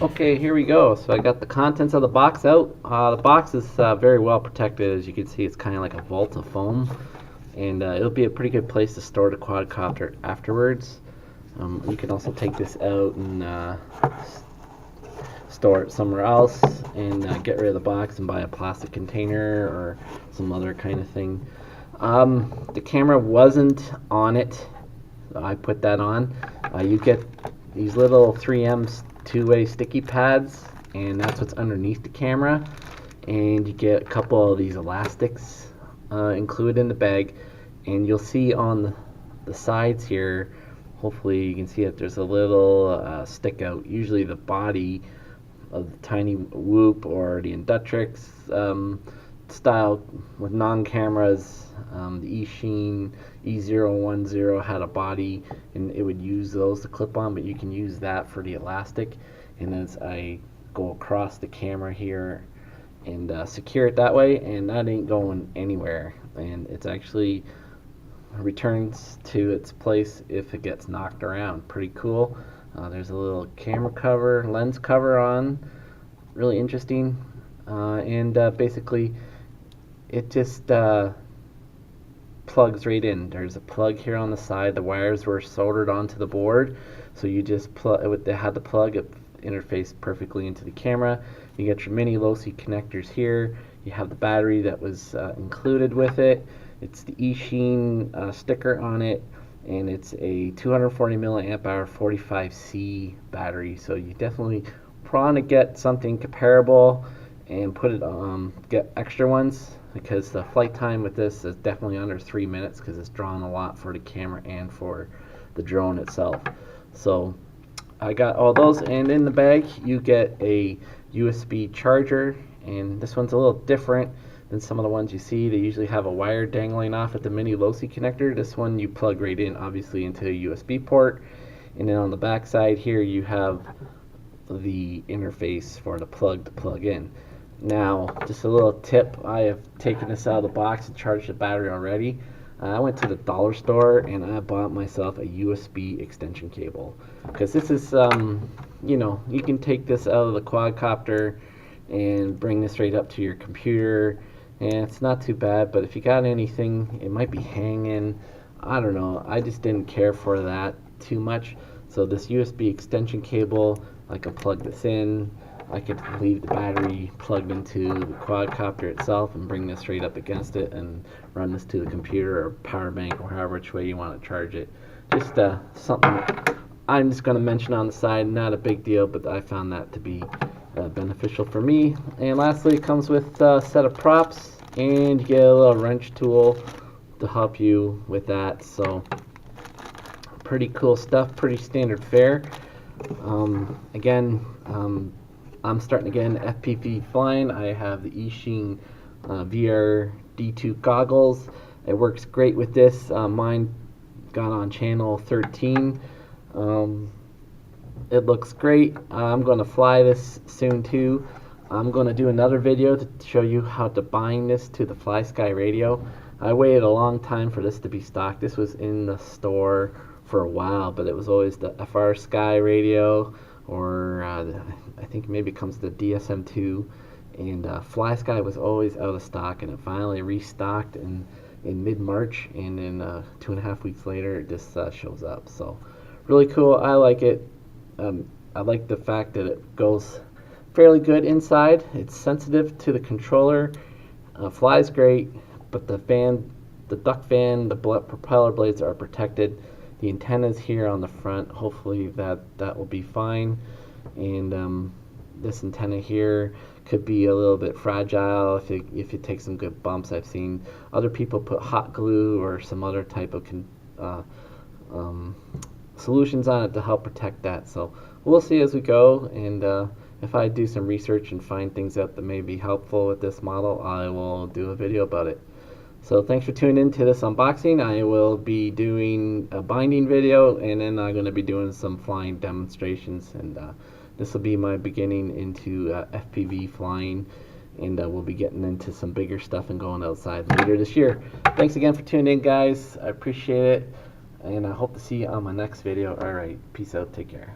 Okay, here we go. So I got the contents of the box out. The box is very well protected. As you can see, it's kind of like a vault of foam, and it'll be a pretty good place to store the quadcopter afterwards. You can also take this out and store it somewhere else and get rid of the box and buy a plastic container or some other kind of thing. The camera wasn't on it. I put that on. You get these little 3M two-way sticky pads, and that's what's underneath the camera, and you get a couple of these elastics included in the bag, and you'll see on the sides here, hopefully you can see it, there's a little stick out, usually the body of the tiny whoop or the Inductrix style with non-cameras. The EACHINE E010 had a body, and it would use those to clip on, but you can use that for the elastic. And as I go across the camera here and secure it that way, and that ain't going anywhere, and it's actually returns to its place if it gets knocked around. Pretty cool. There's a little camera cover, lens cover on, really interesting, and basically it just plugs right in. There's a plug here on the side. The wires were soldered onto the board, so you just plug. They had the plug, it interfaced perfectly into the camera. You get your mini low-C connectors here. You have the battery that was included with it. It's the EACHINE sticker on it, and it's a 240 milliamp hour 45C battery. So you definitely want to get something comparable and put it get extra ones, because the flight time with this is definitely under 3 minutes, because it's drawn a lot for the camera and for the drone itself. So I got all those, and in the bag you get a USB charger, and this one's a little different than some of the ones you see. They usually have a wire dangling off at the mini low-C connector. This one you plug right in, obviously, into a USB port, and then on the back side here you have the interface for the plug to plug in. Now, just a little tip, I have taken this out of the box and charged the battery already. I went to the dollar store and I bought myself a USB extension cable, because this is, you know, you can take this out of the quadcopter and bring this right up to your computer, and it's not too bad. But if you got anything, it might be hanging, I don't know, I just didn't care for that too much. So this USB extension cable, I can plug this in. I could leave the battery plugged into the quadcopter itself and bring this right up against it and run this to the computer or power bank or however which way you want to charge it. Just something I'm just going to mention on the side, not a big deal, but I found that to be beneficial for me. And lastly, it comes with a set of props, and you get a little wrench tool to help you with that. So pretty cool stuff, pretty standard fare. Again, I'm starting again FPV flying. I have the EACHINE VR D2 goggles. It works great with this. Mine got on channel 13. It looks great. I'm going to fly this soon too. I'm going to do another video to show you how to bind this to the FlySky radio. I waited a long time for this to be stocked. This was in the store for a while, but it was always the FR Sky radio, or I think maybe it comes to the DSM2, and FlySky was always out of stock, and it finally restocked in mid-March, and then 2.5 weeks later it just shows up. So really cool. I like it. I like the fact that it goes fairly good inside. It's sensitive to the controller, flies great, but the fan, the duck fan, the propeller blades are protected. The antennas here on the front, hopefully that will be fine. And this antenna here could be a little bit fragile if you take some good bumps. I've seen other people put hot glue or some other type of solutions on it to help protect that. So we'll see as we go, and if I do some research and find things out that may be helpful with this model, I will do a video about it. So thanks for tuning in to this unboxing. I will be doing a binding video, and then I'm going to be doing some flying demonstrations, and this will be my beginning into FPV flying, and we'll be getting into some bigger stuff and going outside later this year. Thanks again for tuning in, guys. I appreciate it, and I hope to see you on my next video. Alright, peace out, take care.